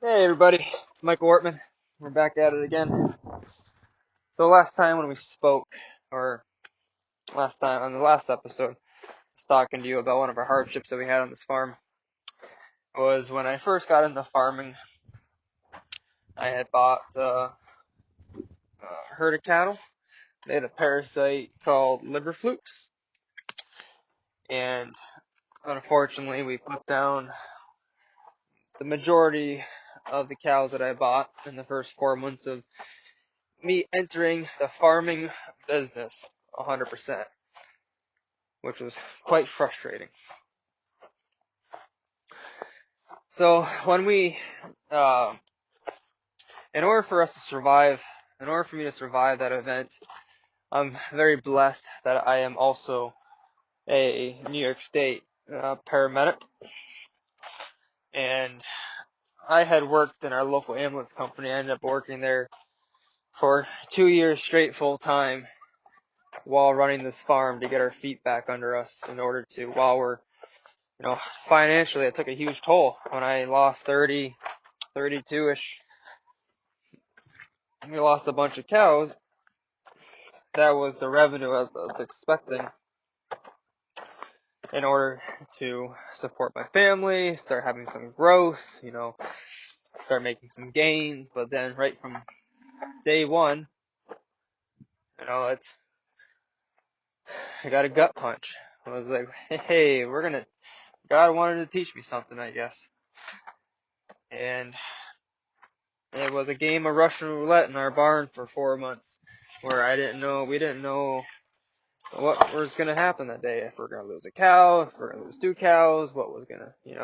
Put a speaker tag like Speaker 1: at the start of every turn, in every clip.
Speaker 1: Hey everybody, it's Michael Ortman. We're back at it again. So last time when we spoke, or last time on the last episode, I was talking to you about one of our hardships that we had on this farm. Was when I first got into farming, I had bought a herd of cattle. They had a parasite called liver flukes, and unfortunately we put down the majority of the cows that I bought in the first 4 months of me entering the farming business 100%, which was quite frustrating. So when in order for us to survive, in order for me to survive that event, I'm very blessed that I am also a New York State paramedic, and I had worked in our local ambulance company. I ended up working there for 2 years straight full time while running this farm to get our feet back under us in order to, while we're, financially it took a huge toll when I lost 32-ish. We lost a bunch of cows. That was the revenue I was expecting in order to support my family, start having some growth, start making some gains. But then right from day one, I got a gut punch. I was like, hey, God wanted to teach me something, I guess. And it was a game of Russian roulette in our barn for 4 months where we didn't know what was going to happen that day. If we're going to lose a cow, if we're going to lose two cows, what was going to, it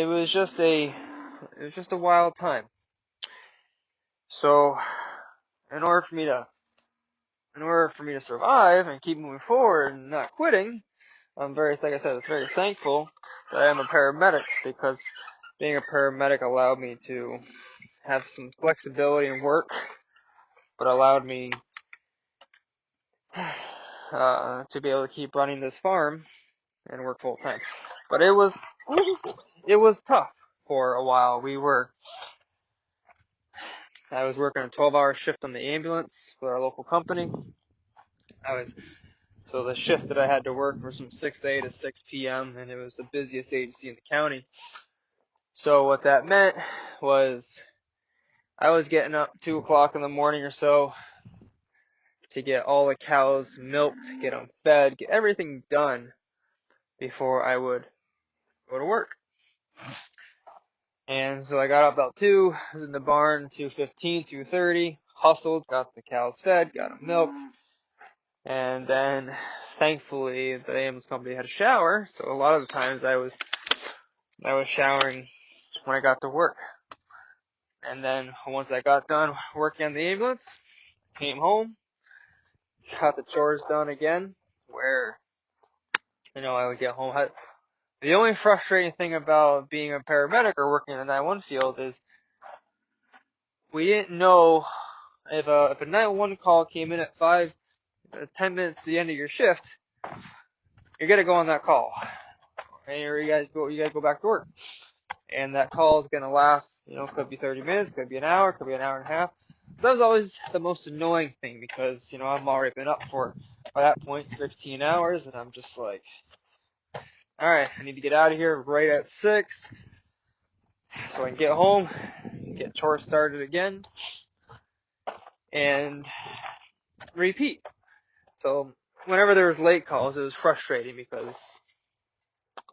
Speaker 1: was just a wild time. So, in order for me to survive and keep moving forward and not quitting, like I said, very thankful that I am a paramedic, because being a paramedic allowed me to have some flexibility in work, but allowed me to be able to keep running this farm and work full time. But it was tough for a while. I was working a 12-hour shift on the ambulance for our local company. So the shift that I had to work was from 6 a to 6 p.m. and it was the busiest agency in the county. So what that meant was I was getting up 2 o'clock in the morning or so to get all the cows milked, get them fed, get everything done before I would go to work. And so I got up about 2, was in the barn 2:15, 2:30, hustled, got the cows fed, got them milked, and then thankfully the ambulance company had a shower, so a lot of the times I was showering when I got to work. And then once I got done working on the ambulance, came home, got the chores done again, where, I would get home. The only frustrating thing about being a paramedic or working in the 911 field is we didn't know if a 911 call came in at 10 minutes to the end of your shift, you're gonna go on that call, or you guys go back to work, and that call is gonna last, could be 30 minutes, could be an hour, could be an hour and a half. So that was always the most annoying thing, because I've already been up for, by that point, 16 hours, and I'm just like, all right, I need to get out of here right at 6, so I can get home, get chores started again, and repeat. So whenever there was late calls, it was frustrating because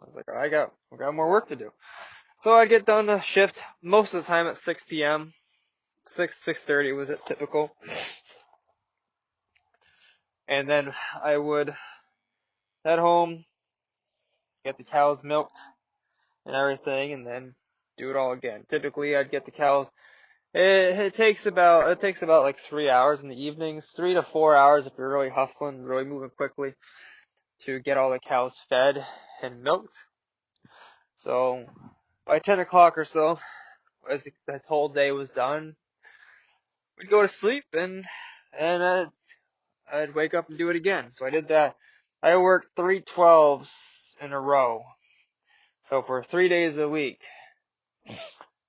Speaker 1: I was like, oh, we got more work to do. So I'd get done the shift most of the time at 6 p.m. 6:30 was it typical. And then I would head home, get the cows milked and everything, and then do it all again. Typically I'd get the cows. It takes about like 3 hours in the evenings, 3 to 4 hours if you're really hustling, really moving quickly, to get all the cows fed and milked. So by 10 o'clock or so, as the whole day was done, we'd go to sleep, and I'd wake up and do it again. So I did that. I worked 3 12s in a row So for 3 days a week,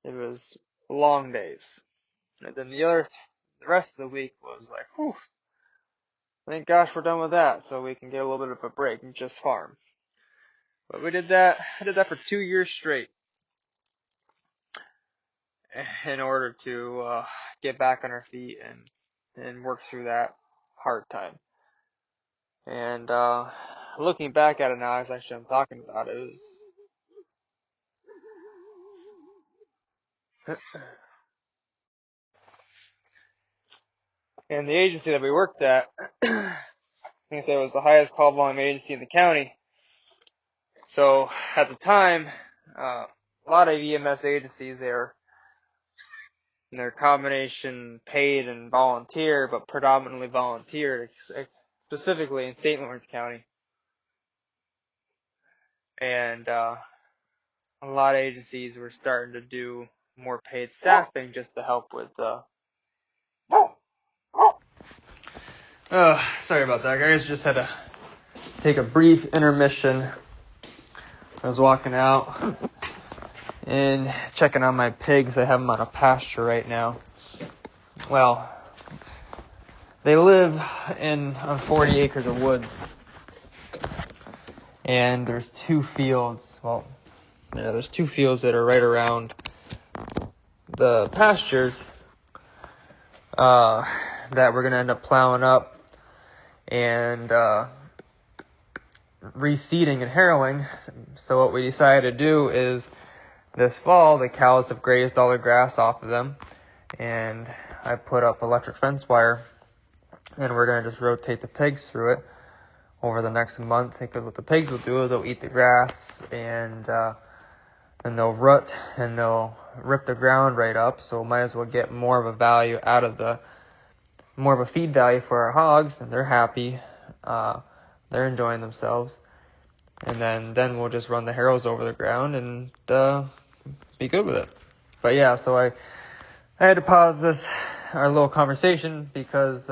Speaker 1: it was long days. And then the rest of the week was like, whew, thank gosh we're done with that, so we can get a little bit of a break and just farm. But I did that for 2 years straight in order to get back on our feet and work through that hard time. And looking back at it now, as actually I'm talking about it, was and the agency that we worked at, I think I said it was the highest call volume agency in the county. So at the time, a lot of EMS agencies, they're combination paid and volunteer, but predominantly volunteer, specifically in St. Lawrence County. And a lot of agencies were starting to do more paid staffing just to help with sorry about that, guys. Just had to take a brief intermission. I was walking out and checking on my pigs. I have them on a pasture right now. Well, they live on 40 acres of woods. And there's 2 fields. Well, yeah, there's 2 fields that are right around the pastures that we're going to end up plowing up and reseeding and harrowing. So what we decided to do is this fall, the cows have grazed all the grass off of them, and I put up electric fence wire, and we're going to just rotate the pigs through it over the next month, because what the pigs will do is they'll eat the grass, and then they'll rut, and they'll rip the ground right up, so might as well get more of a value out of more of a feed value for our hogs, and they're happy, they're enjoying themselves, and then we'll just run the harrows over the ground and be good with it. But yeah, so I had to pause our little conversation, because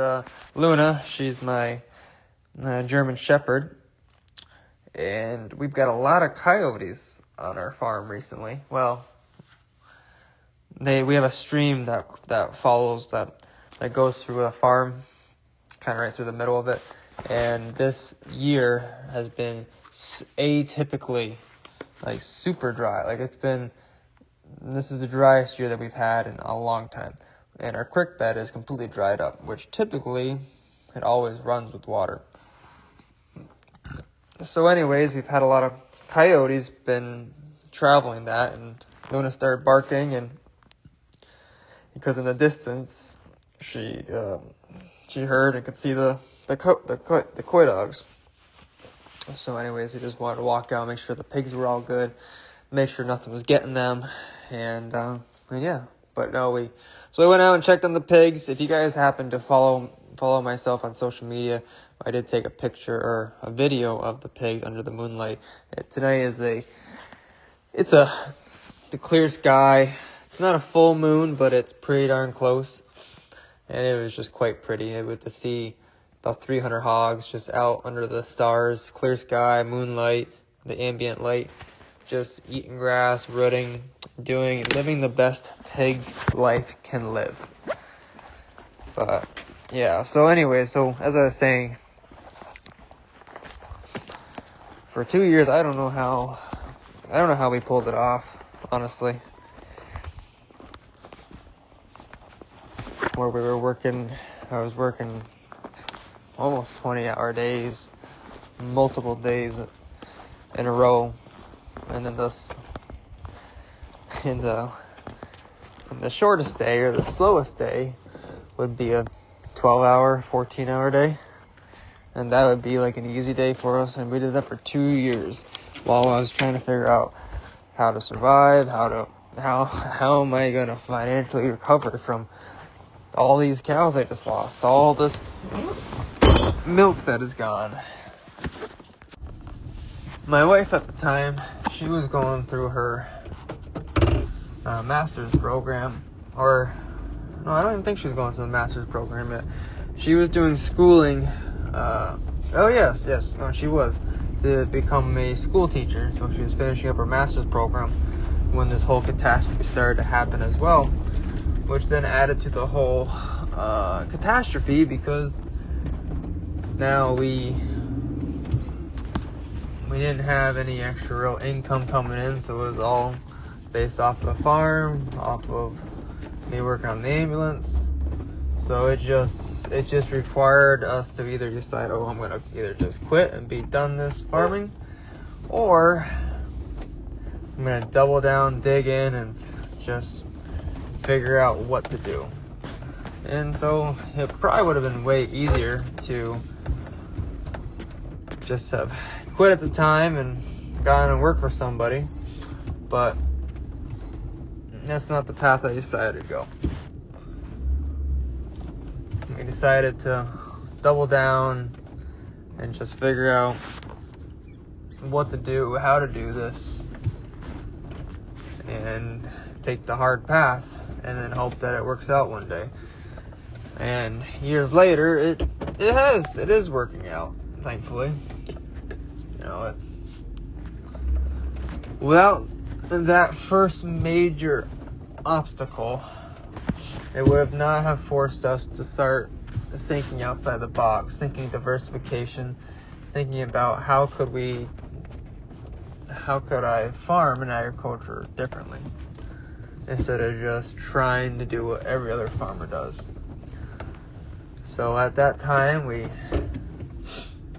Speaker 1: Luna, she's my German Shepherd, and we've got a lot of coyotes on our farm recently. Well, we have a stream that follows that goes through a farm, kind of right through the middle of it, and this year has been atypically super dry. This is the driest year that we've had in a long time, and our creek bed is completely dried up, which typically it always runs with water. So anyways, we've had a lot of coyotes been traveling that, and Luna started barking, and because in the distance she heard and could see the coy dogs. So anyways, we just wanted to walk out, make sure the pigs were all good, make sure nothing was getting them, and yeah. But no, so I went out and checked on the pigs. If you guys happen to follow myself on social media, I did take a picture or a video of the pigs under the moonlight. Tonight is the clear sky. It's not a full moon, but it's pretty darn close, and it was just quite pretty. It was to see about 300 hogs just out under the stars, clear sky, moonlight, the ambient light, just eating grass, rooting, living the best pig life can live. But yeah, so anyway, so as I was saying, for 2 years, I don't know how we pulled it off, honestly. Where I was working almost 20-hour days, multiple days in a row, and then in the shortest day or the slowest day would be a 12-hour, 14-hour day, and that would be like an easy day for us. And we did that for 2 years while I was trying to figure out how to survive, how am I gonna financially recover from all these cows I just lost, all this milk that is gone. My wife at the time, she was going through her master's program, or no, I don't even think she was going to the master's program yet. She was doing schooling. She was to become a school teacher, so she was finishing up her master's program when this whole catastrophe started to happen as well, which then added to the whole catastrophe, because now we didn't have any extra real income coming in, so it was all based off of the farm, off of me working on the ambulance. So it just required us to either decide, oh, I'm gonna either just quit and be done this farming, or I'm gonna double down, dig in, and just figure out what to do. And so it probably would have been way easier to just have quit at the time and gone and worked for somebody, but that's not the path I decided to go. I decided to double down and just figure out what to do, how to do this, and take the hard path and then hope that it works out one day. And years later, it is working out, thankfully. You know, it's without that first major obstacle, it would not have forced us to start thinking outside the box, thinking diversification, thinking about how could I farm in agriculture differently, instead of just trying to do what every other farmer does. So at that time, we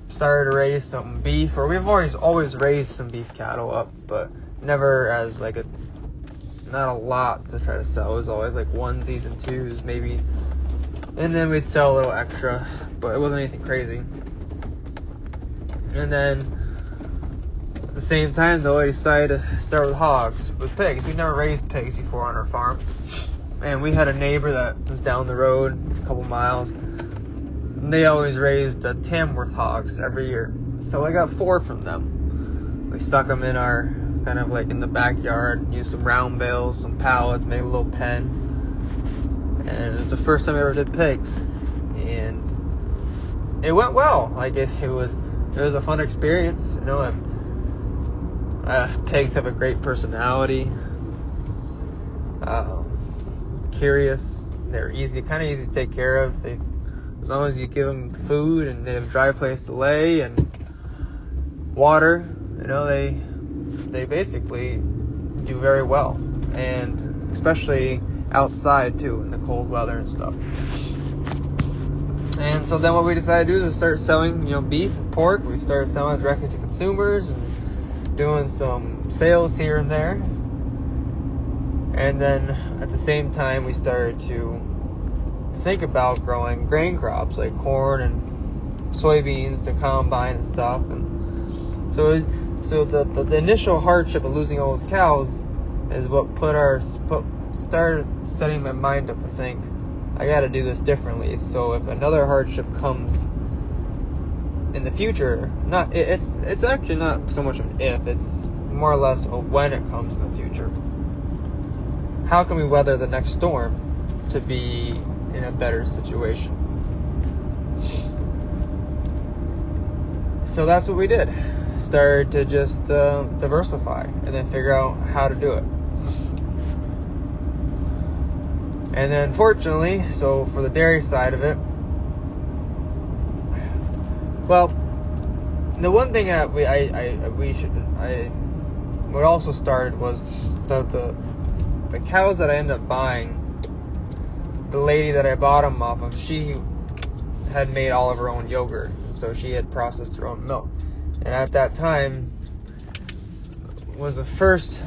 Speaker 1: started to raise some beef, or we've always raised some beef cattle up, but never as like not a lot to try to sell. It was always like onesies and twos maybe, and then we'd sell a little extra, but it wasn't anything crazy. And then at the same time though, I decided to start with hogs, with pigs. We never raised pigs before on our farm, and we had a neighbor that was down the road a couple miles, and they always raised Tamworth hogs every year. So I got 4 from them. We stuck them in our kind of like in the backyard, used some round bales, some pallets, made a little pen, and it was the first time I ever did pigs, and it went well. Like it was a fun experience. You know, pigs have a great personality, curious. They're kind of easy to take care of. As long as you give them food and they have a dry place to lay and water, you know, they basically do very well, and especially outside too in the cold weather and stuff. And so then what we decided to do is start selling, beef and pork. We started selling directly to consumers and doing some sales here and there. And then at the same time, we started to think about growing grain crops like corn and soybeans to combine and stuff. And so the initial hardship of losing all those cows is what started setting my mind up to think, I got to do this differently. So if another hardship comes in the future, it's actually not so much an if, it's more or less a when it comes in the future. How can we weather the next storm to be in a better situation? So that's what we did. Started to just diversify and then figure out how to do it. And then fortunately, so for the dairy side of it, well, the one thing that what also started was the cows that I ended up buying. The lady that I bought them off of, she had made all of her own yogurt, so she had processed her own milk. And at that time was the first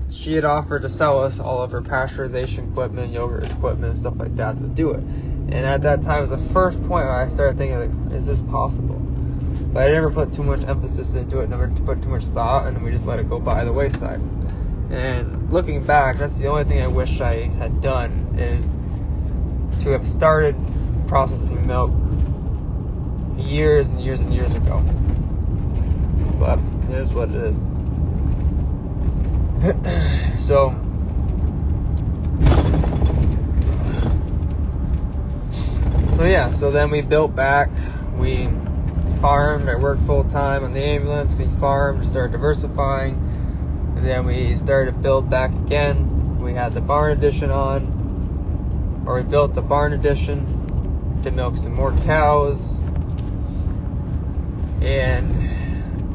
Speaker 1: she had offered to sell us all of her pasteurization equipment, yogurt equipment, stuff like that to do it. And at that time was the first point where I started thinking, like, is this possible? But I never put too much emphasis into it, never put too much thought, and we just let it go by the wayside. And looking back, that's the only thing I wish I had done, is to have started processing milk years and years and years ago. But it is what it is. So yeah, so then we built back. We farmed. I worked full time on the ambulance. We farmed, started diversifying, and then we started to build back again. We had the barn addition on, or we built the barn addition to milk some more cows, and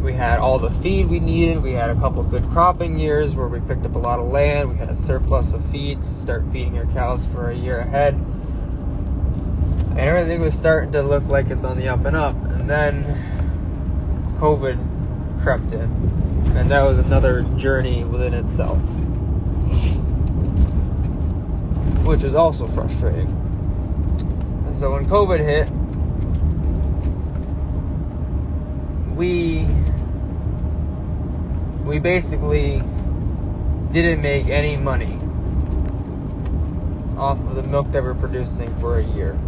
Speaker 1: we had all the feed we needed. We had a couple good cropping years where we picked up a lot of land. We had a surplus of feed to start feeding our cows for a year ahead. And everything was starting to look like it's on the up and up. And then COVID crept in. And that was another journey within itself, which is also frustrating. And so when COVID hit, we basically didn't make any money off of the milk that we're producing for a year.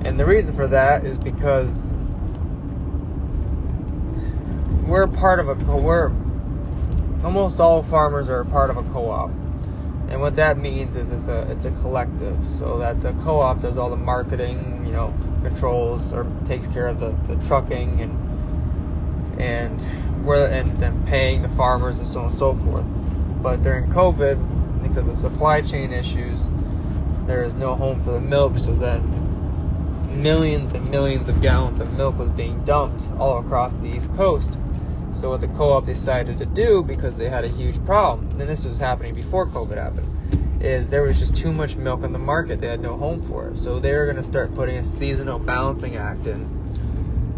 Speaker 1: And the reason for that is because almost all farmers are a part of a co-op. And what that means is it's a collective, so that the co-op does all the marketing, controls, or takes care of the trucking and then paying the farmers and so on and so forth. But during COVID, because of supply chain issues, there is no home for the milk, so then millions and millions of gallons of milk was being dumped all across the East Coast. So what the co-op decided to do, because they had a huge problem, and this was happening before COVID happened, is there was just too much milk on the market. They had no home for it. So they were going to start putting a seasonal balancing act in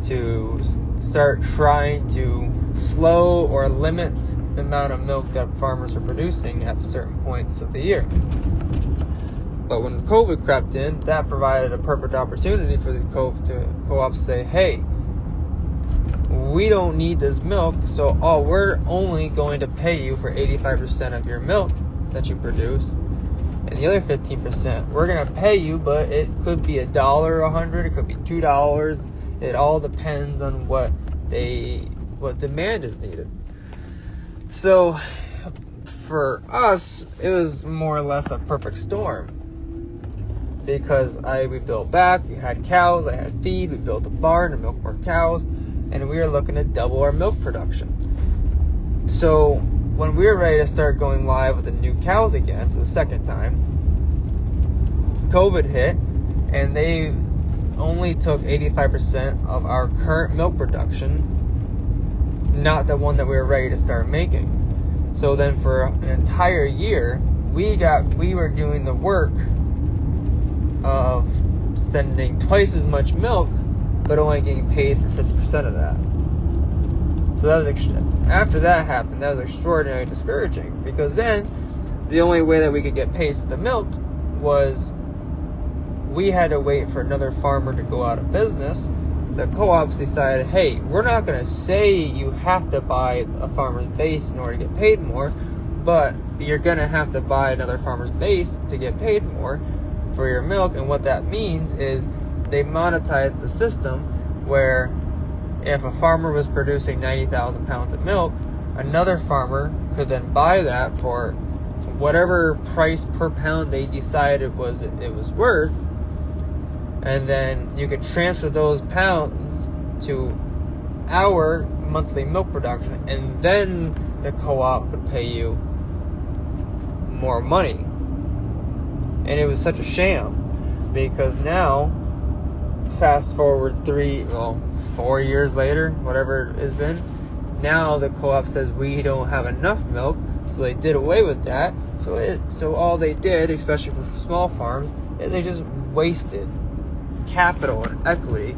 Speaker 1: to start trying to slow or limit the amount of milk that farmers are producing at certain points of the year. But when COVID crept in, that provided a perfect opportunity for these co-ops to say, hey, we don't need this milk, so we're only going to pay you for 85% of your milk that you produce, and the other 15% we're going to pay you, but it could be $1, $100, it could be $2. It all depends on what demand is needed. So for us, it was more or less a perfect storm, because we built back, we had cows, I had feed, we built a barn to milk more cows, and we were looking to double our milk production. So when we were ready to start going live with the new cows again for the second time, COVID hit, and they only took 85% of our current milk production, not the one that we were ready to start making. So then for an entire year, we were doing the work of sending twice as much milk, but only getting paid for 50% of that. So that was after that happened, that was extraordinarily discouraging, because then the only way that we could get paid for the milk was we had to wait for another farmer to go out of business. The co-ops decided, hey, we're not going to say you have to buy a farmer's base in order to get paid more, but you're going to have to buy another farmer's base to get paid more for your milk. And what that means is they monetized the system where if a farmer was producing 90,000 pounds of milk, another farmer could then buy that for whatever price per pound they decided it was worth, and then you could transfer those pounds to our monthly milk production, and then the co-op would pay you more money. And it was such a sham, because now, fast forward 4 years later, whatever it has been, now the co-op says we don't have enough milk, so they did away with that. So all they did, especially for small farms, is they just wasted capital and equity,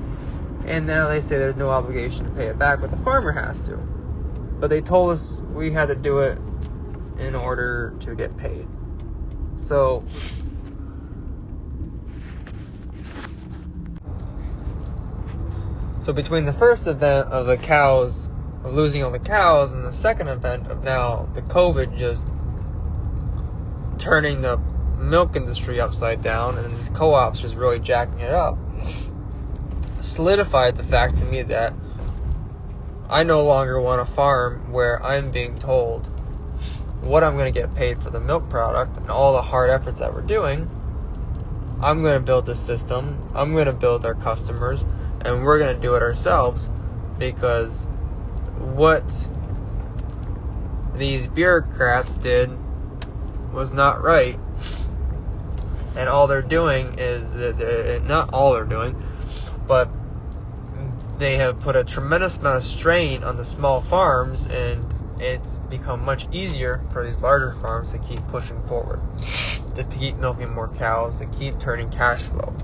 Speaker 1: and now they say there's no obligation to pay it back, but the farmer has to. But they told us we had to do it in order to get paid. So between the first event of the cows, of losing all the cows, and the second event of now the COVID just turning the milk industry upside down, and these co-ops just really jacking it up, solidified the fact to me that I no longer want a farm where I'm being told what I'm going to get paid for the milk product and all the hard efforts that we're doing, I'm going to build the system, I'm going to build our customers, and we're going to do it ourselves, because what these bureaucrats did was not right. And all they're doing is, not all they're doing, but they have put a tremendous amount of strain on the small farms, and it's become much easier for these larger farms to keep pushing forward, to keep milking more cows, to keep turning cash flow.